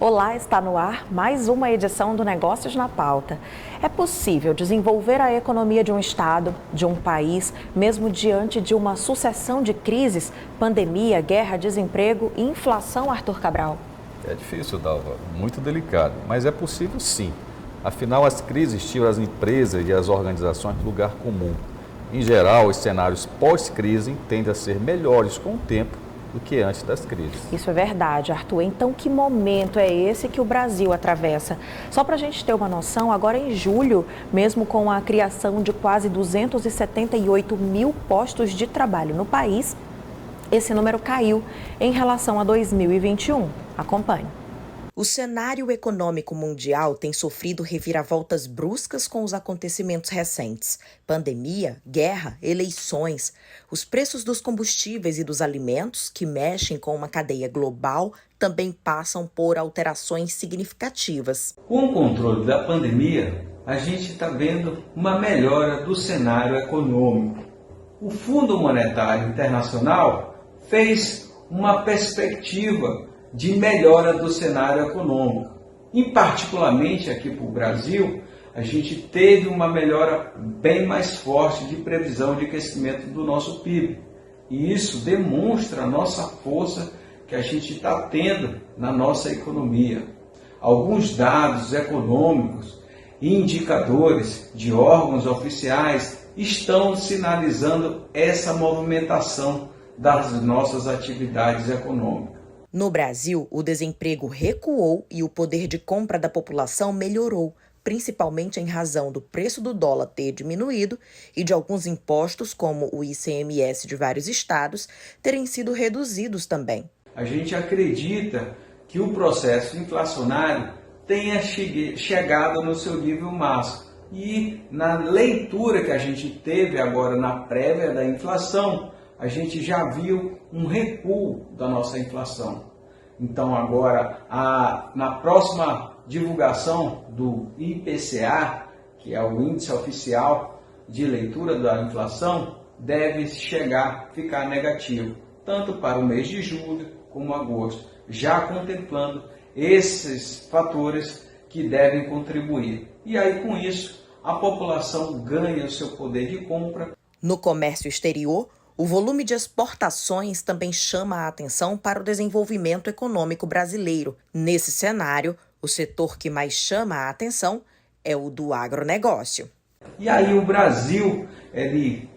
Olá, está no ar mais uma edição do Negócios na Pauta. É possível desenvolver a economia de um estado, de um país, mesmo diante de uma sucessão de crises, pandemia, guerra, desemprego e inflação, Arthur Cabral? É difícil, Dalva, muito delicado, mas é possível sim. Afinal, as crises tiram as empresas e as organizações do lugar comum. Em geral, os cenários pós-crise tendem a ser melhores com o tempo do que antes das crises. Isso é verdade, Arthur. Então, que momento é esse que o Brasil atravessa? Só para a gente ter uma noção, agora em julho, mesmo com a criação de quase 278 mil postos de trabalho no país, esse número caiu em relação a 2021. Acompanhe. O cenário econômico mundial tem sofrido reviravoltas bruscas com os acontecimentos recentes. Pandemia, guerra, eleições. Os preços dos combustíveis e dos alimentos, que mexem com uma cadeia global, também passam por alterações significativas. Com o controle da pandemia, a gente está vendo uma melhora do cenário econômico. O Fundo Monetário Internacional fez uma perspectiva de melhora do cenário econômico. Em particularmente aqui para o Brasil, a gente teve uma melhora bem mais forte de previsão de crescimento do nosso PIB. E isso demonstra a nossa força que a gente está tendo na nossa economia. Alguns dados econômicos e indicadores de órgãos oficiais estão sinalizando essa movimentação das nossas atividades econômicas. No Brasil, o desemprego recuou e o poder de compra da população melhorou, principalmente em razão do preço do dólar ter diminuído e de alguns impostos, como o ICMS de vários estados, terem sido reduzidos também. A gente acredita que o processo inflacionário tenha chegado no seu nível máximo. E na leitura que a gente teve agora na prévia da inflação, a gente já viu um recuo da nossa inflação. Então agora, na próxima divulgação do IPCA, que é o índice oficial de leitura da inflação, deve ficar negativo, tanto para o mês de julho como agosto, já contemplando esses fatores que devem contribuir. E aí com isso, a população ganha o seu poder de compra. No comércio exterior, o volume de exportações também chama a atenção para o desenvolvimento econômico brasileiro. Nesse cenário, o setor que mais chama a atenção é o do agronegócio. E aí o Brasil, ele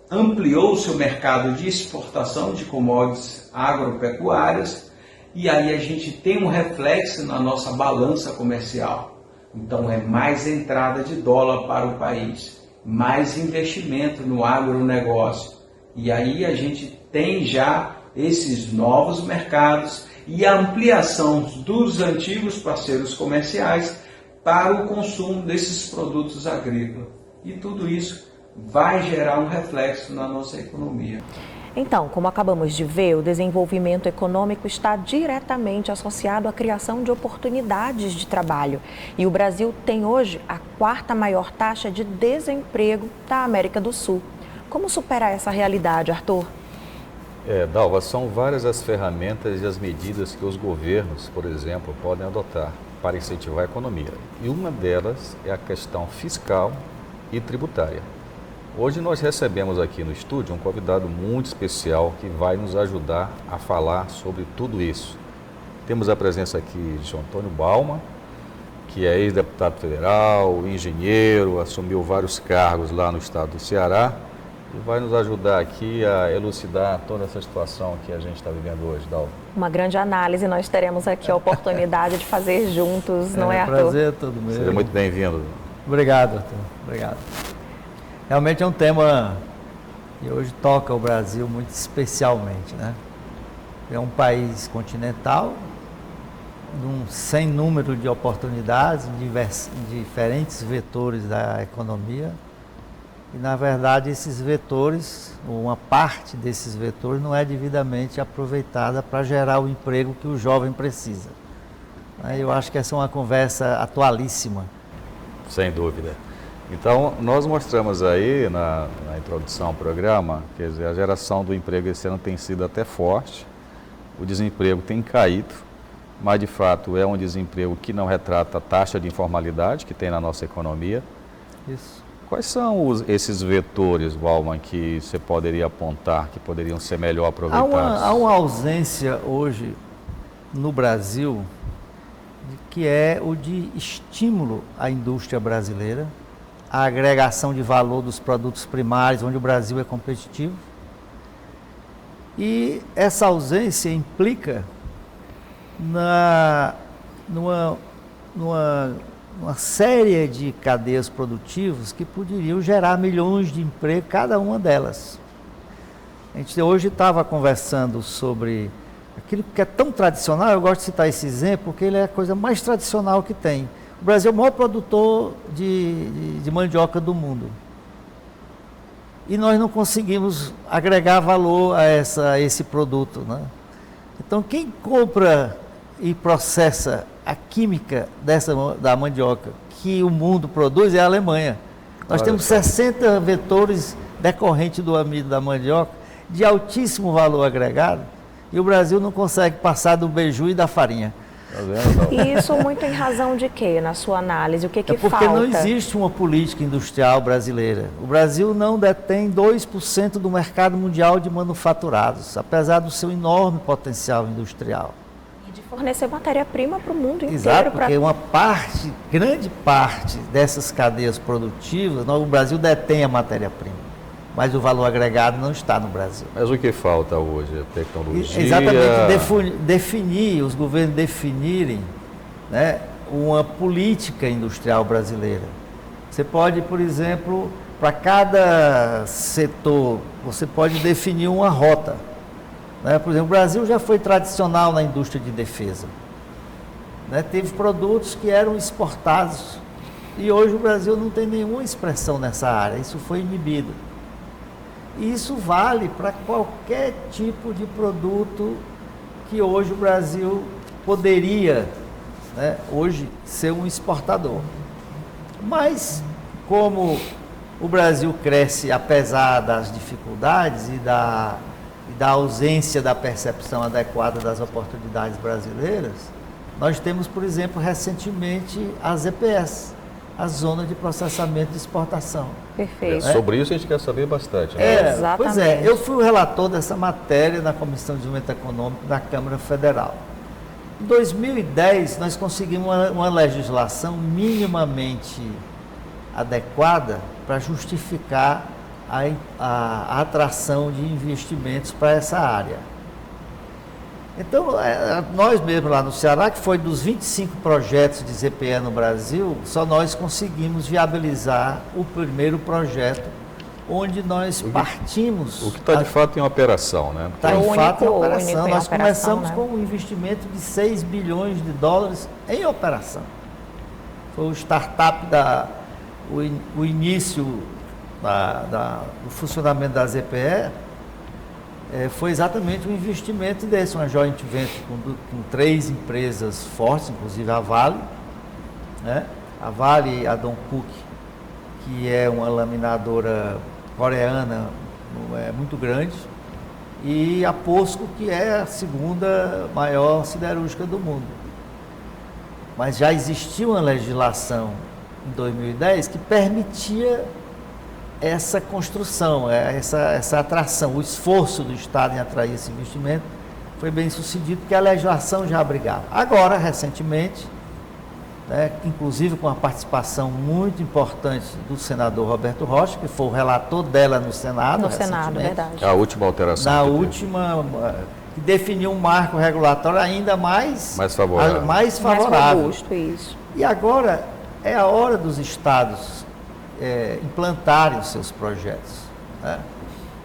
ampliou o seu mercado de exportação de commodities agropecuárias e aí a gente tem um reflexo na nossa balança comercial. Então é mais entrada de dólar para o país, mais investimento no agronegócio. E aí a gente tem já esses novos mercados e a ampliação dos antigos parceiros comerciais para o consumo desses produtos agrícolas. E tudo isso vai gerar um reflexo na nossa economia. Então, como acabamos de ver, o desenvolvimento econômico está diretamente associado à criação de oportunidades de trabalho. E o Brasil tem hoje a quarta maior taxa de desemprego da América do Sul. Como superar essa realidade, Arthur? Dalva, são várias as ferramentas e as medidas que os governos, por exemplo, podem adotar para incentivar a economia. E uma delas é a questão fiscal e tributária. Hoje nós recebemos aqui no estúdio um convidado muito especial que vai nos ajudar a falar sobre tudo isso. Temos a presença aqui de João Antônio Balma, que é ex-deputado federal, engenheiro, assumiu vários cargos lá no estado do Ceará e vai nos ajudar aqui a elucidar toda essa situação que a gente está vivendo hoje, Dalva. Uma grande análise, nós teremos aqui a oportunidade de fazer juntos, não é, Arthur? Prazer, todo mundo. Seja muito bem-vindo. Obrigado, Arthur. Obrigado. Realmente é um tema que hoje toca o Brasil muito especialmente, né? É um país continental, sem número de oportunidades, diferentes vetores da economia. E, na verdade, esses vetores, uma parte desses vetores, não é devidamente aproveitada para gerar o emprego que o jovem precisa. Eu acho que essa é uma conversa atualíssima. Sem dúvida. Então, nós mostramos aí na introdução ao programa, quer dizer, a geração do emprego esse ano tem sido até forte, o desemprego tem caído mas de fato é um desemprego que não retrata a taxa de informalidade que tem na nossa economia. Isso. Quais são esses vetores, Wallmann, que você poderia apontar, que poderiam ser melhor aproveitados? Há uma ausência hoje no Brasil, que é o de estímulo à indústria brasileira, a agregação de valor dos produtos primários, onde o Brasil é competitivo. E essa ausência implica numa série de cadeias produtivas que poderiam gerar milhões de empregos, cada uma delas. A gente hoje estava conversando sobre aquilo que é tão tradicional. Eu gosto de citar esse exemplo porque ele é a coisa mais tradicional que tem. O Brasil é o maior produtor de mandioca do mundo. E nós não conseguimos agregar valor a esse produto, né? Então, quem compra e processa a química da mandioca que o mundo produz é a Alemanha. Nós temos 60 vetores decorrentes do amido da mandioca de altíssimo valor agregado e o Brasil não consegue passar do beiju e da farinha. Tá vendo? E isso muito em razão de quê, na sua análise? O que porque falta? Não existe uma política industrial brasileira. O Brasil não detém 2% do mercado mundial de manufaturados, apesar do seu enorme potencial industrial. E de fornecer matéria-prima para o mundo inteiro. Exato, porque grande parte dessas cadeias produtivas, o Brasil detém a matéria-prima, mas o valor agregado não está no Brasil. Mas o que falta hoje? A tecnologia? Exatamente, os governos definirem, né, uma política industrial brasileira. Você pode, por exemplo, para cada setor, você pode definir uma rota. Né? Por exemplo, o Brasil já foi tradicional na indústria de defesa. Né? Teve produtos que eram exportados e hoje o Brasil não tem nenhuma expressão nessa área, isso foi inibido. E isso vale para qualquer tipo de produto que hoje o Brasil poderia, né, hoje ser um exportador. Mas, como o Brasil cresce apesar das dificuldades e da ausência da percepção adequada das oportunidades brasileiras, nós temos, por exemplo, recentemente as EPS, a Zona de Processamento de Exportação. Perfeito. Sobre isso a gente quer saber bastante. Né? Exatamente. Pois é, eu fui o relator dessa matéria na Comissão de Desenvolvimento Econômico da Câmara Federal. Em 2010, nós conseguimos uma legislação minimamente adequada para justificar a atração de investimentos para essa área. Então, nós mesmos lá no Ceará, que foi dos 25 projetos de ZPE no Brasil, só nós conseguimos viabilizar o primeiro projeto, onde nós partimos... O que está de fato em operação, né? Está em fato em operação. Nós começamos, né, com um investimento de 6 bilhões de dólares em operação. Foi o startup, o início do funcionamento da ZPE, foi exatamente um investimento desse, uma joint venture com 3 empresas fortes, inclusive a Vale, né? A Vale e a Dongkook, que é uma laminadora coreana muito grande, e a POSCO, que é a segunda maior siderúrgica do mundo. Mas já existia uma legislação em 2010 que permitia essa construção, essa atração, o esforço do Estado em atrair esse investimento foi bem sucedido, porque a legislação já abrigava. Agora, recentemente, né, inclusive com a participação muito importante do senador Roberto Rocha, que foi o relator dela no Senado. No Senado, verdade. A última alteração. Na última, que definiu um marco regulatório ainda mais favorável. Mais robusto, isso. E agora é a hora dos estados implantarem os seus projetos. Né?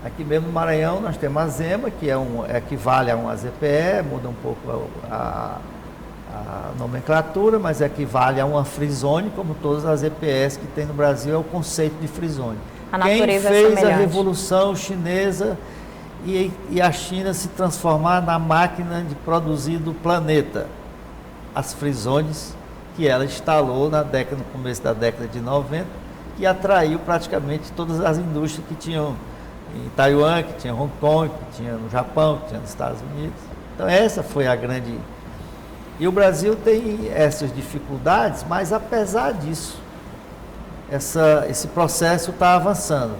Aqui mesmo no Maranhão nós temos a ZEMA, que equivale a uma ZPE, muda um pouco a nomenclatura, mas equivale a uma free zone, como todas as EPS que tem no Brasil, é o conceito de free zone. Quem fez a Revolução Chinesa e a China se transformar na máquina de produzir do planeta? As free zones que ela instalou no começo da década de 90, que atraiu praticamente todas as indústrias que tinham em Taiwan, que tinha em Hong Kong, que tinha no Japão, que tinha nos Estados Unidos. Então essa foi a grande E o Brasil tem essas dificuldades, mas apesar disso, esse processo está avançando.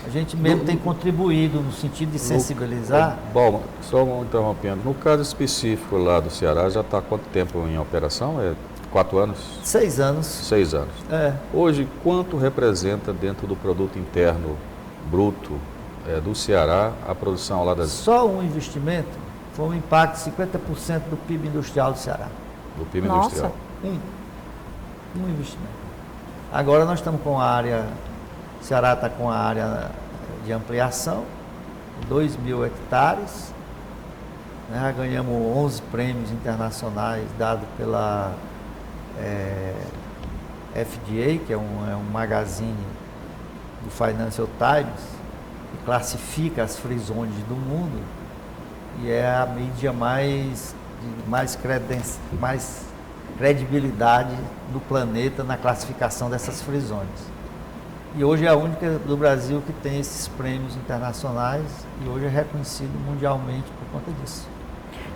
A gente mesmo tem contribuído no sentido de sensibilizar. Bom, só interrompendo, no caso específico lá do Ceará, já está há quanto tempo em operação? 4 anos? 6 anos. 6 anos. Hoje, quanto representa dentro do produto interno bruto do Ceará a produção lá das... Só um investimento foi um impacto de 50% do PIB industrial do Ceará. Do PIB Nossa. industrial. Um investimento. Agora nós estamos com a área, o Ceará está com a área de ampliação, 2.000 hectares, né? Já ganhamos 11 prêmios internacionais dados pela FDA, que é um magazine do Financial Times, que classifica as free zones do mundo e é a mídia mais credibilidade do planeta na classificação dessas free zones. E hoje é a única do Brasil que tem esses prêmios internacionais e hoje é reconhecido mundialmente por conta disso.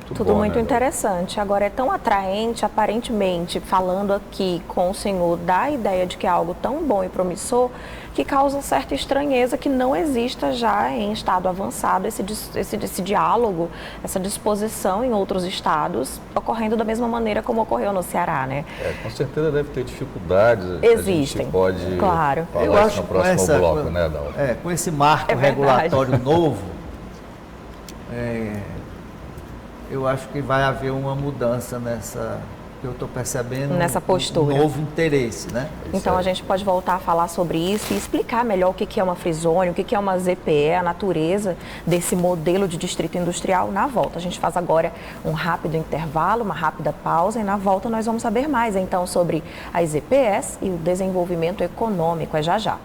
Tudo bom, muito né, interessante. Agora, é tão atraente, aparentemente, falando aqui com o senhor, dá a ideia de que é algo tão bom e promissor, que causa certa estranheza que não exista já em estado avançado esse diálogo, essa disposição em outros estados, ocorrendo da mesma maneira como ocorreu no Ceará, né? Com certeza deve ter dificuldades. Existem, A gente pode claro. falar Eu isso acho no próximo bloco, né, Dalva? Com esse marco É verdade. regulatório novo, eu acho que vai haver uma mudança que eu estou percebendo, nessa postura. Um novo interesse, né? Então a gente pode voltar a falar sobre isso e explicar melhor o que é uma free zone, o que é uma ZPE, a natureza desse modelo de distrito industrial na volta. A gente faz agora um rápido intervalo, uma rápida pausa e na volta nós vamos saber mais então sobre as ZPEs e o desenvolvimento econômico. É já já.